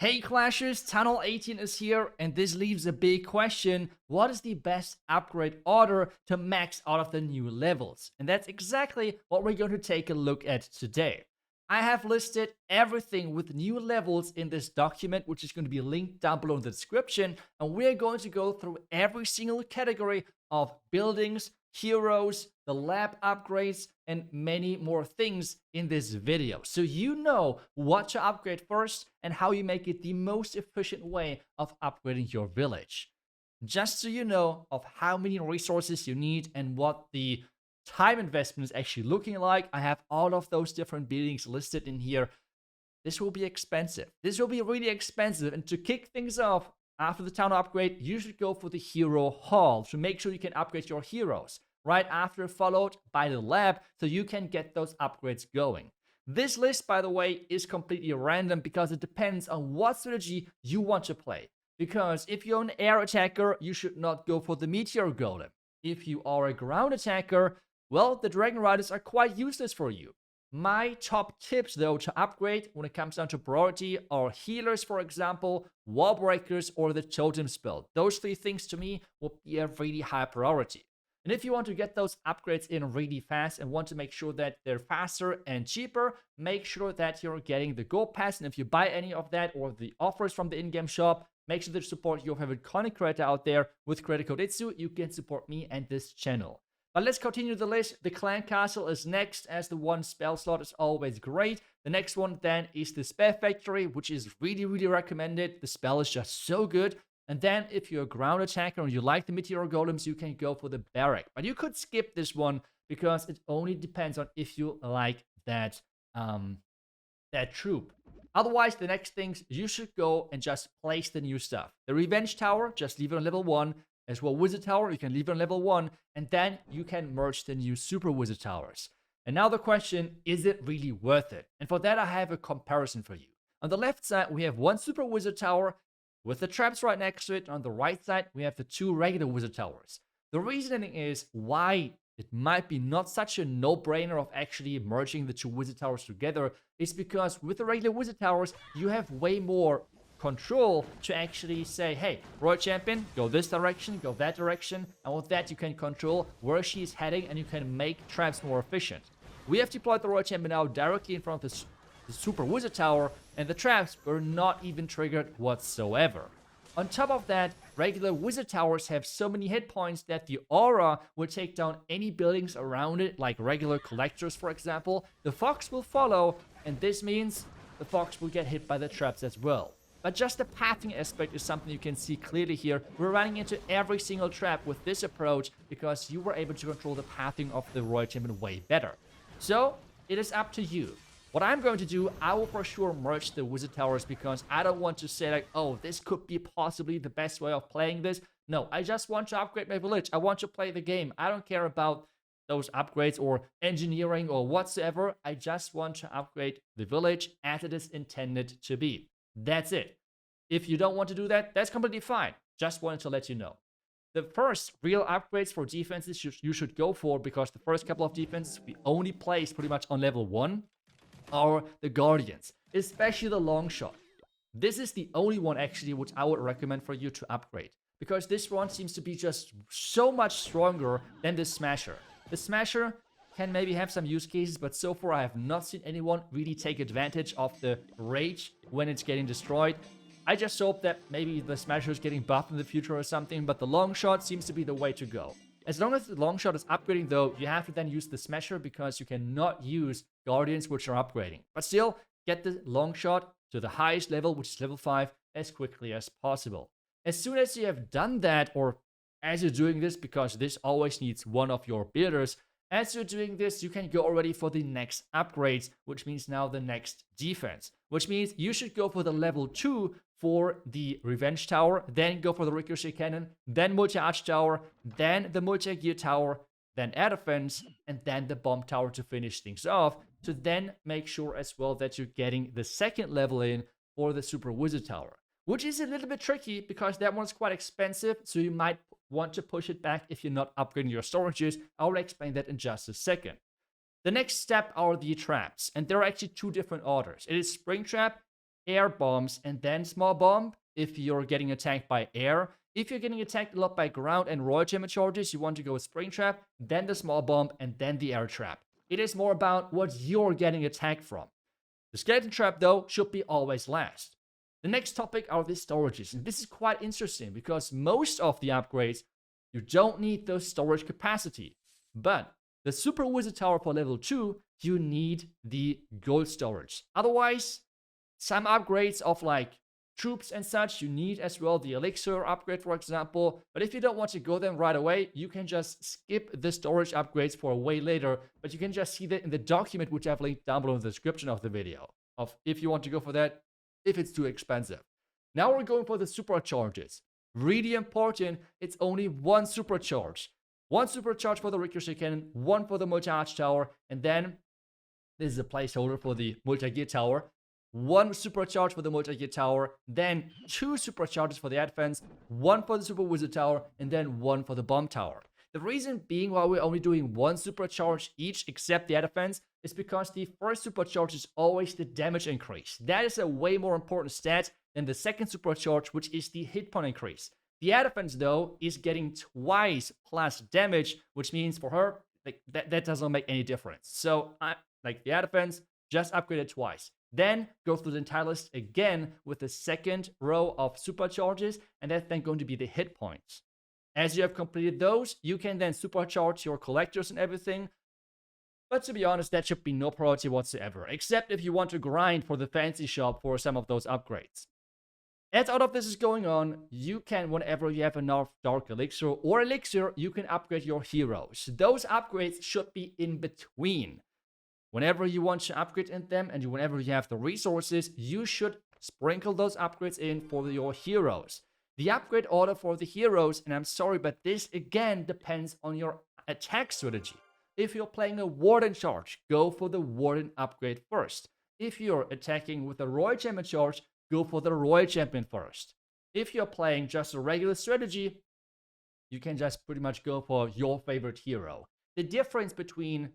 Hey Clashers, Tunnel 18 is here, and this leaves a big question. What is the best upgrade order to max out of the new levels? And that's exactly what we're going to take a look at today. I have listed everything with new levels in this document, which is going to be linked down below in the description, and we're going to go through every single category of buildings, heroes, the lab upgrades, and many more things in this video. So you know what to upgrade first and how you make it the most efficient way of upgrading your village. Just so you know of how many resources you need and what the time investment is actually looking like, I have all of those different buildings listed in here. This will be expensive. This will be really expensive. And to kick things off, after the town upgrade, you should go for the hero hall to make sure you can upgrade your heroes right after, followed by the lab, so you can get those upgrades going. This list, by the way, is completely random because it depends on what strategy you want to play. Because if you're an air attacker, you should not go for the meteor golem. If you are a ground attacker, well, the dragon riders are quite useless for you. My top tips, though, to upgrade when it comes down to priority are healers, for example, wall breakers, or the totem spell. Those three things to me will be a really high priority. And if you want to get those upgrades in really fast and want to make sure that they're faster and cheaper, make sure that you're getting the gold pass. And if you buy any of that or the offers from the in-game shop, make sure to support your favorite content creator out there with credit code iTzu. You can support me and this channel. But let's continue the list. The clan castle is next, as the one spell slot is always great. The next one then is the spell factory, which is really recommended. The spell is just so good. And then if you're a ground attacker and you like the meteor golems, you can go for the barrack. But you could skip this one because it only depends on if you like that troop. Otherwise, the next things, you should go and just place the new stuff. The revenge tower, just leave it on level 1. As well, wizard tower, you can leave it on level 1. And then you can merge the new super wizard towers. And now the question, is it really worth it? And for that, I have a comparison for you. On the left side, we have one super wizard tower with the traps right next to it. On the right side, we have the two regular wizard towers. The reasoning is why it might be not such a no-brainer of actually merging the two wizard towers together is because with the regular wizard towers, you have way more control to actually say, hey, Royal Champion, go this direction, go that direction, and with that you can control where she is heading and you can make traps more efficient. We have deployed the Royal Champion now directly in front of the Super Wizard Tower, and the traps were not even triggered whatsoever. On top of that, regular Wizard Towers have so many hit points that the aura will take down any buildings around it, like regular collectors, for example. The Fox will follow, and this means the Fox will get hit by the traps as well. But just the pathing aspect is something you can see clearly here. We're running into every single trap with this approach because you were able to control the pathing of the Royal Champion way better. So, it is up to you. What I'm going to do, I will for sure merge the Wizard Towers because I don't want to say like, oh, this could be possibly the best way of playing this. No, I just want to upgrade my village. I want to play the game. I don't care about those upgrades or engineering or whatsoever. I just want to upgrade the village as it is intended to be. That's it. If you don't want to do that, that's completely fine. Just wanted to let you know. The first real upgrades for defenses you should go for, because the first couple of defenses we only place pretty much on level 1, are the Guardians, especially the long shot. This is the only one actually which I would recommend for you to upgrade, because this one seems to be just so much stronger than the Smasher. The Smasher can maybe have some use cases, but so far I have not seen anyone really take advantage of the rage when it's getting destroyed. I just hope that maybe the Smasher is getting buffed in the future or something, but the long shot seems to be the way to go. As long as the long shot is upgrading though, you have to then use the Smasher because you cannot use Guardians which are upgrading. But still, get the long shot to the highest level, which is level 5, as quickly as possible. As soon as you have done that, or as you're doing this, because this always needs one of your builders, as you're doing this, you can go already for the next upgrades, which means now the next defense. Which means you should go for the level 2 for the Revenge Tower, then go for the Ricochet Cannon, then Multi-Arch Tower, then the Multi-Gear Tower, then Air Defense, and then the Bomb Tower to finish things off, to then make sure as well that you're getting the second level in for the Super Wizard Tower. Which is a little bit tricky because that one's quite expensive, so you might want to push it back if you're not upgrading your storages. I will explain that in just a second. The next step are the traps, and there are actually two different orders. It is Springtrap air bombs and then small bomb if you're getting attacked by air. If you're getting attacked a lot by ground and royal champion charges, you want to go with spring trap, then the small bomb, and then the air trap. It is more about what you're getting attacked from. The skeleton trap, though, should be always last. The next topic are the storages, and this is quite interesting because most of the upgrades, you don't need the storage capacity. But the Super Wizard Tower for level 2, you need the gold storage. Otherwise, some upgrades of like troops and such, you need as well the elixir upgrade, for example. But if you don't want to go them right away, you can just skip the storage upgrades for way later. But you can just see that in the document, which I've linked down below in the description of the video, of if you want to go for that, if it's too expensive. Now we're going for the supercharges. Really important, it's only one supercharge. One supercharge for the ricochet cannon, one for the multi-arch tower, and then this is a placeholder for the multi-gear tower. One supercharge for the multi-gear tower, then two supercharges for the advance, one for the super wizard tower, and then one for the bomb tower. The reason being why we're only doing one supercharge each except the advance is because the first supercharge is always the damage increase. That is a way more important stat than the second supercharge, which is the hit point increase. The advance, though, is getting twice plus damage, which means for her, like that doesn't make any difference. So, like the advance, just upgrade it twice. Then go through the entire list again with the second row of supercharges, and that's then going to be the hit points. As you have completed those, you can then supercharge your collectors and everything. But to be honest, that should be no priority whatsoever, except if you want to grind for the fancy shop for some of those upgrades. As all of this is going on, you can, whenever you have enough dark elixir or elixir, you can upgrade your heroes. Those upgrades should be in between. Whenever you want to upgrade in them and whenever you have the resources, you should sprinkle those upgrades in for your heroes. The upgrade order for the heroes, and I'm sorry, but this again depends on your attack strategy. If you're playing a Warden charge, go for the Warden upgrade first. If you're attacking with a Royal Champion charge, go for the Royal Champion first. If you're playing just a regular strategy, you can just pretty much go for your favorite hero. The difference between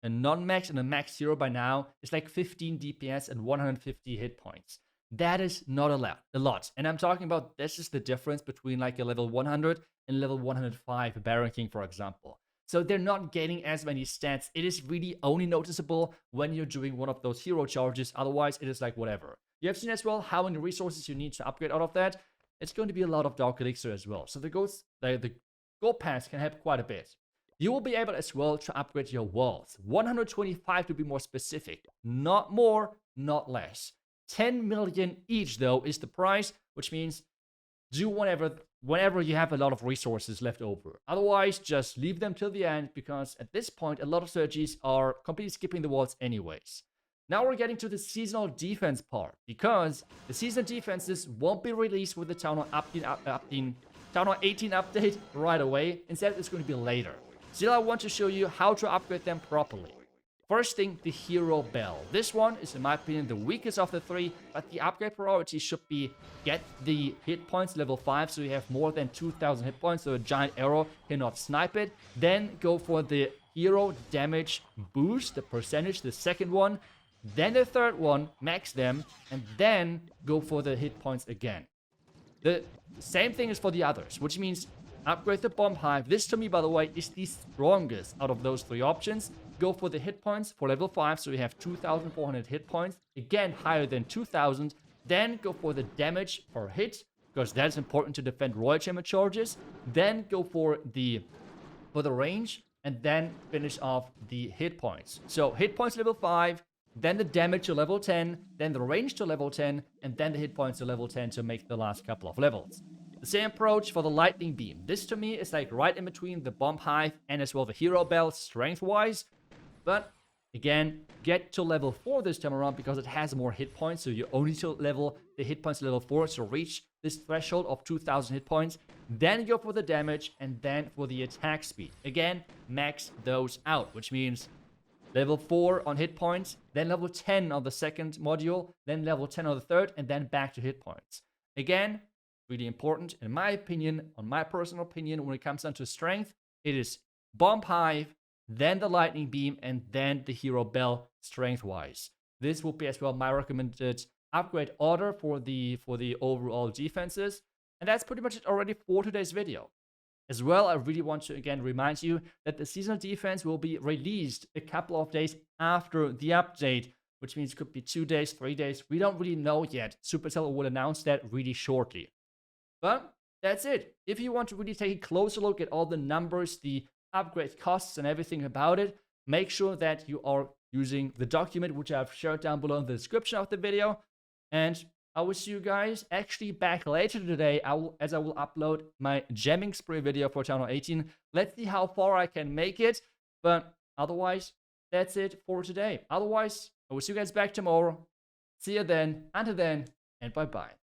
a non-max and a max hero by now is like 15 DPS and 150 hit points. That is not a lot. And I'm talking about, this is the difference between like a level 100 and level 105 Baron King, for example. So they're not getting as many stats. It is really only noticeable when you're doing one of those hero charges. Otherwise, it is like whatever. You have seen as well how many resources you need to upgrade out of that. It's going to be a lot of Dark Elixir as well. So the gold pass can help quite a bit. You will be able as well to upgrade your walls. 125 to be more specific. Not more, not less. 10 million each, though, is the price, which means do whenever you have a lot of resources left over. Otherwise, just leave them till the end, because at this point, a lot of strategies are completely skipping the walls anyways. Now we're getting to the seasonal defense part, because the seasonal defenses won't be released with the Town Hall 18 update right away. Instead, it's going to be later. Still, I want to show you how to upgrade them properly. First thing, the Hero Bell. This one is, in my opinion, the weakest of the three, but the upgrade priority should be get the hit points level 5, so you have more than 2,000 hit points, so a giant arrow cannot snipe it. Then go for the Hero Damage Boost, the percentage, the second one. Then the third one, max them, and then go for the hit points again. The same thing is for the others, which means upgrade the Bomb Hive. This, to me, by the way, is the strongest out of those three options. Go for the hit points for level 5, so you have 2,400 hit points. Again, higher than 2,000. Then go for the damage per hit, because that's important to defend Royal Champion charges. Then go for the range, and then finish off the hit points. So hit points level 5, then the damage to level 10, then the range to level 10, and then the hit points to level 10 to make the last couple of levels. The same approach for the Lightning Beam. This, to me, is like right in between the Bomb Hive and as well the Hero Bell strength-wise. But, again, get to level 4 this time around because it has more hit points. So you only need to level the hit points to level 4 to reach this threshold of 2,000 hit points. Then go for the damage and then for the attack speed. Again, max those out, which means level 4 on hit points, then level 10 on the second module, then level 10 on the third, and then back to hit points. Again, really important, in my opinion, on my personal opinion, when it comes down to strength, it is Bomb Hive, then the Lightning Beam, and then the Hero Bell strength-wise. This will be as well my recommended upgrade order for the overall defenses. And that's pretty much it already for today's video. As well, I really want to again remind you that the seasonal defense will be released a couple of days after the update, which means it could be 2 days, 3 days. We don't really know yet. Supercell will announce that really shortly. But that's it. If you want to really take a closer look at all the numbers, the upgrade costs, and everything about it, make sure that you are using the document which I've shared down below in the description of the video. And I will see you guys actually back later today as I will upload my gemming spree video for Channel 18. Let's see how far I can make it. But otherwise, that's it for today. Otherwise, I will see you guys back tomorrow. See you then. Until then, and bye-bye.